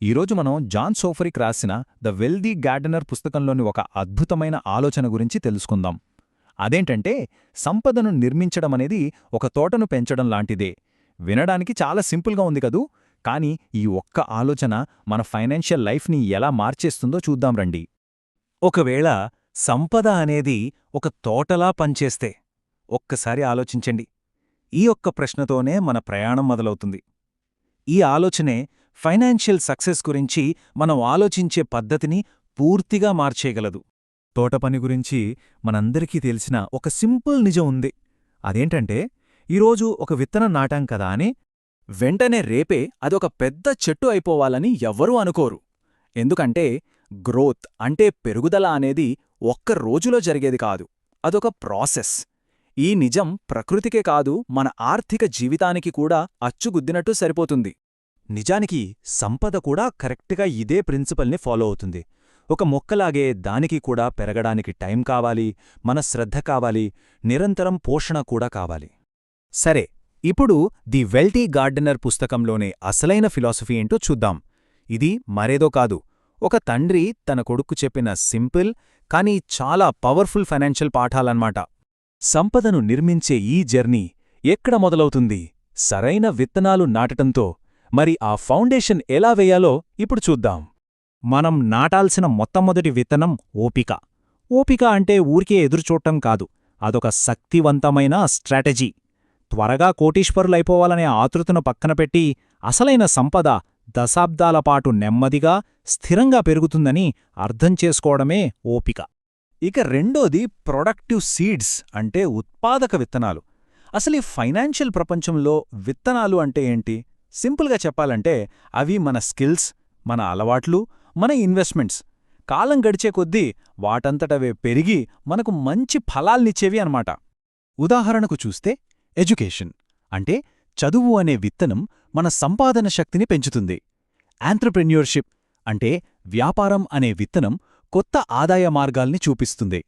ఈరోజు మనం జాన్ సోఫరిక్ రాసిన ద వెల్దీ గార్డెనర్ పుస్తకంలోని ఒక అద్భుతమైన ఆలోచన గురించి తెలుసుకుందాం. అదేంటంటే, సంపదను నిర్మించడమనేది ఒక తోటను పెంచడం లాంటిదే. వినడానికి చాలా సింపుల్గా ఉంది కదూ, కానీ ఈ ఒక్క ఆలోచన మన ఫైనాన్షియల్ లైఫ్ని ఎలా మార్చేస్తుందో చూద్దాం రండి. ఒకవేళ సంపద అనేది ఒక తోటలా పనిచేస్తే ఒక్కసారి ఆలోచించండి. ఈ ఒక్క ప్రశ్నతోనే మన ప్రయాణం మొదలవుతుంది. ఈ ఆలోచనే ఫైనాన్షియల్ సక్సెస్ గురించి మనం ఆలోచించే పద్ధతిని పూర్తిగా మార్చేయగలదు. తోటపని గురించి మనందరికీ తెలిసిన ఒక సింపుల్ నిజం ఉంది. అదేంటంటే, ఈరోజు ఒక విత్తనం నాటాం కదా అని వెంటనే రేపే అదొక పెద్ద చెట్టు అయిపోవాలని ఎవ్వరూ అనుకోరు. ఎందుకంటే గ్రోత్ అంటే పెరుగుదల అనేది ఒక్క రోజులో జరిగేది కాదు, అదొక ప్రాసెస్. ఈ నిజం ప్రకృతికే కాదు, మన ఆర్థిక జీవితానికి కూడా అచ్చుగుద్దినట్టు సరిపోతుంది. నిజానికి సంపద కూడా కరెక్ట్గా ఇదే ప్రిన్సిపల్ని ఫాలో అవుతుంది. ఒక మొక్కలాగే దానికి కూడా పెరగడానికి టైం కావాలి, మన శ్రద్ధ కావాలి, నిరంతరం పోషణ కూడా కావాలి. సరే, ఇప్పుడు ది వెల్దీ గార్డెనర్ పుస్తకంలోనే అసలైన ఫిలాసఫీ ఏంటో చూద్దాం. ఇది మరేదో కాదు, ఒక తండ్రి తన కొడుక్కు చెప్పిన సింపుల్ కానీ చాలా పవర్ఫుల్ ఫైనాన్షియల్ పాఠాలన్మాట. సంపదను నిర్మించే ఈ జర్నీ ఎక్కడ మొదలవుతుంది? సరైన విత్తనాలు నాటటంతో. మరి ఆ ఫౌండేషన్ ఎలా వేయాలో ఇప్పుడు చూద్దాం. మనం నాటాల్సిన మొట్టమొదటి విత్తనం ఓపిక. ఓపిక అంటే ఊరికే ఎదురుచూడటం కాదు, అదొక శక్తివంతమైన స్ట్రాటజీ. త్వరగా కోటీశ్వరులైపోవాలనే ఆతృతను పక్కనపెట్టి అసలైన సంపద దశాబ్దాలపాటు నెమ్మదిగా, స్థిరంగా పెరుగుతుందని అర్థం చేసుకోవడమే ఓపిక. ఇక రెండోది ప్రొడక్టివ్ సీడ్స్ అంటే ఉత్పాదక విత్తనాలు. అసలు ఈ ఫైనాన్షియల్ ప్రపంచంలో విత్తనాలు అంటే ఏంటి? సింపుల్గా చెప్పాలంటే అవి మన స్కిల్స్, మన అలవాట్లు, మన ఇన్వెస్ట్మెంట్స్. కాలం గడిచే కొద్దీ వాటంతటవే పెరిగి మనకు మంచి ఫలాల్నిచ్చేవి అన్నమాట. ఉదాహరణకు చూస్తే ఎడ్యుకేషన్ అంటే చదువు అనే విత్తనం మన సంపాదన శక్తిని పెంచుతుంది. ఆంట్రప్రెన్యూర్షిప్ అంటే వ్యాపారం అనే విత్తనం కొత్త ఆదాయ మార్గాల్ని చూపిస్తుంది.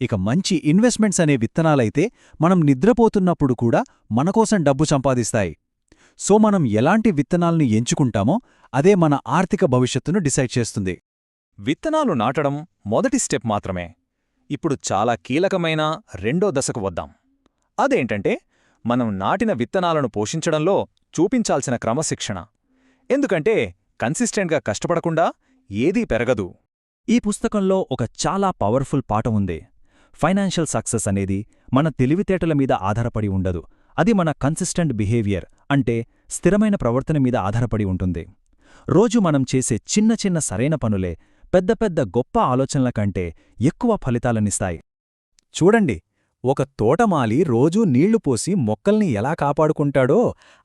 ఇక మంచి ఇన్వెస్ట్మెంట్స్ అనే విత్తనాలైతే మనం నిద్రపోతున్నప్పుడు కూడా మనకోసం డబ్బు సంపాదిస్తాయి. సో మనం ఎలాంటి విత్తనాల్ని ఎంచుకుంటామో అదే మన ఆర్థిక భవిష్యత్తును డిసైడ్ చేస్తుంది. విత్తనాలు నాటడం మొదటి స్టెప్ మాత్రమే. ఇప్పుడు చాలా కీలకమైన రెండో దశకు వద్దాం. అదేంటంటే, మనం నాటిన విత్తనాలను పోషించడంలో చూపించాల్సిన క్రమశిక్షణ. ఎందుకంటే కన్సిస్టెంట్గా కష్టపడకుండా ఏదీ పెరగదు. ఈ పుస్తకంలో ఒక చాలా పవర్ఫుల్ పాఠం ఉంది. ఫైనాన్షియల్ సక్సెస్ అనేది మన తెలివితేటల మీద ఆధారపడి ఉండదు, అది మన కన్సిస్టెంట్ బిహేవియర్ అంటే స్థిరమైన ప్రవర్తన మీద ఆధారపడి ఉంటుంది. రోజు మనం చేసే చిన్న చిన్న సరైన పనులే పెద్ద పెద్ద గొప్ప ఆలోచనల కంటే ఎక్కువ ఫలితాలనిస్తాయి. చూడండి, ఒక తోటమాలి రోజూ నీళ్లు పోసి మొక్కల్ని ఎలా కాపాడుకుంటాడో,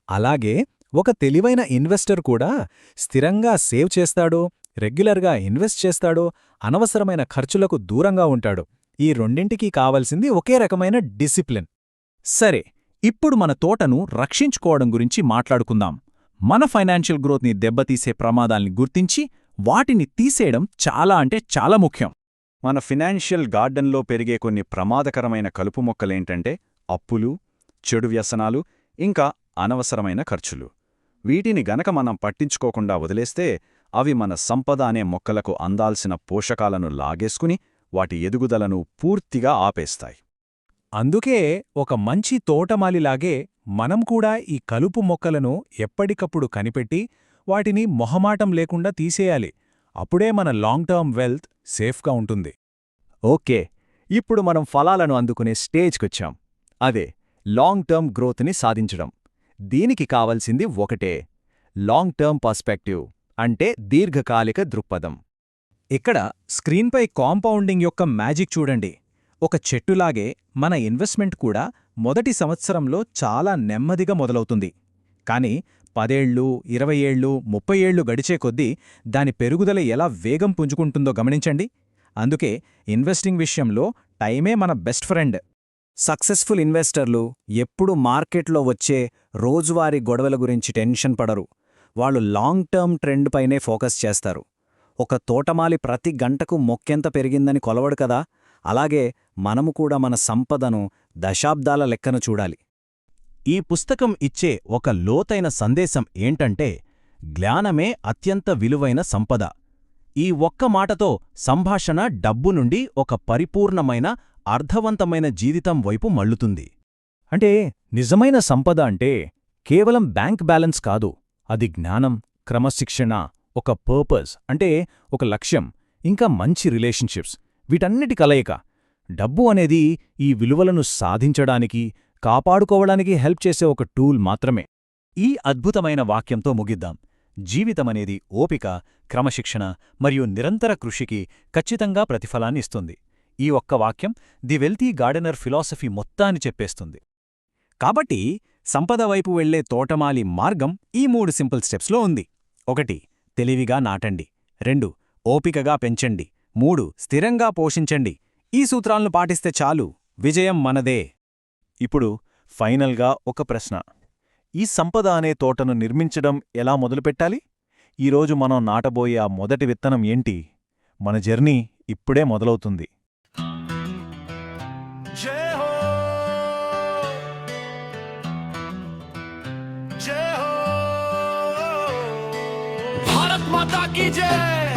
అలాగే ఒక తెలివైన ఇన్వెస్టర్ కూడా స్థిరంగా సేవ్ చేస్తాడో, రెగ్యులర్గా ఇన్వెస్ట్ చేస్తాడో, అనవసరమైన ఖర్చులకు దూరంగా ఉంటాడు. ఈ రెండింటికీ కావలసింది ఒకే రకమైన డిసిప్లిన్. సరే, ఇప్పుడు మన తోటను రక్షించుకోవడం గురించి మాట్లాడుకుందాం. మన ఫైనాన్షియల్ గ్రోత్ని దెబ్బతీసే ప్రమాదాల్ని గుర్తించి వాటిని తీసేయడం చాలా అంటే చాలా ముఖ్యం. మన ఫినాన్షియల్ గార్డెన్లో పెరిగే కొన్ని ప్రమాదకరమైన కలుపు మొక్కలేంటంటే అప్పులు, చెడు వ్యసనాలు, ఇంకా అనవసరమైన ఖర్చులు. వీటిని గనక మనం పట్టించుకోకుండా వదిలేస్తే అవి మన సంపద అనే మొక్కలకు అందాల్సిన పోషకాలను లాగేసుకుని వాటి ఎదుగుదలను పూర్తిగా ఆపేస్తాయి. అందుకే ఒక మంచి తోటమాలిలాగే మనం కూడా ఈ కలుపు మొక్కలను ఎప్పటికప్పుడు కనిపెట్టి వాటిని మొహమాటం లేకుండా తీసేయాలి. అప్పుడే మన లాంగ్ టర్మ్ వెల్త్ సేఫ్గా ఉంటుంది. ఓకే, ఇప్పుడు మనం ఫలాలను అందుకునే స్టేజ్కొచ్చాం. అదే లాంగ్ టర్మ్ గ్రోత్ని సాధించడం. దీనికి కావలసింది ఒకటే, లాంగ్ టర్మ్ పర్స్పెక్టివ్ అంటే దీర్ఘకాలిక దృక్పథం. ఇక్కడ స్క్రీన్పై కాంపౌండింగ్ యొక్క మ్యాజిక్ చూడండి. ఒక చెట్టులాగే మన ఇన్వెస్ట్మెంట్ కూడా మొదటి సంవత్సరంలో చాలా నెమ్మదిగా మొదలవుతుంది. కానీ 10 ఏళ్ళు, 20 ఏళ్ళు, 30 ఏళ్ళు గడిచే కొద్దీ దాని పెరుగుదల ఎలా వేగం పుంజుకుంటుందో గమనించండి. అందుకే ఇన్వెస్టింగ్ విషయంలో టైమే మన బెస్ట్ ఫ్రెండ్. సక్సెస్ఫుల్ ఇన్వెస్టర్లు ఎప్పుడూ మార్కెట్లో వచ్చే రోజువారీ గొడవల గురించి టెన్షన్ పడరు. వాళ్ళు లాంగ్ టర్మ్ ట్రెండ్ పైనే ఫోకస్ చేస్తారు. ఒక తోటమాలి ప్రతి గంటకు మొక్కెంత పెరిగిందని కొలవడు కదా, అలాగే మనము కూడా మన సంపదను దశాబ్దాల లెక్కన చూడాలి. ఈ పుస్తకం ఇచ్చే ఒక లోతైన సందేశం ఏంటంటే, జ్ఞానమే అత్యంత విలువైన సంపద. ఈ ఒక్క మాటతో సంభాషణ డబ్బు నుండి ఒక పరిపూర్ణమైన అర్థవంతమైన జీవితం వైపు మళ్ళుతుంది. అంటే నిజమైన సంపద అంటే కేవలం బ్యాంక్ బ్యాలెన్స్ కాదు, అది జ్ఞానం, క్రమశిక్షణ, ఒక పర్పస్ అంటే ఒక లక్ష్యం, ఇంకా మంచి రిలేషన్షిప్స్, వీటన్నిటి కలయిక. డబ్బు అనేది ఈ విలువలను సాధించడానికి, కాపాడుకోవడానికి హెల్ప్ చేసే ఒక టూల్ మాత్రమే. ఈ అద్భుతమైన వాక్యంతో ముగిద్దాం. జీవితమనేది ఓపిక, క్రమశిక్షణ మరియు నిరంతర కృషికి ఖచ్చితంగా ప్రతిఫలాన్ని ఇస్తుంది. ఈ ఒక్క వాక్యం ది వెల్తీ గార్డెనర్ ఫిలాసఫీ మొత్తాన్ని చెప్పేస్తుంది. కాబట్టి సంపద వైపు వెళ్లే తోటమాలి మార్గం ఈ 3 సింపుల్ స్టెప్స్లో ఉంది. 1. తెలివిగా నాటండి. 2. ఓపికగా పెంచండి. 3. స్థిరంగా పోషించండి. ఈ సూత్రాలను పాటిస్తే చాలు, విజయం మనదే. ఇప్పుడు ఫైనల్గా ఒక ప్రశ్న. ఈ సంపద అనే తోటను నిర్మించడం ఎలా మొదలుపెట్టాలి? ఈరోజు మనం నాటబోయే ఆ మొదటి విత్తనం ఏంటి? మన జర్నీ ఇప్పుడే మొదలవుతుంది. जय हो जय हो भारत माता की जय।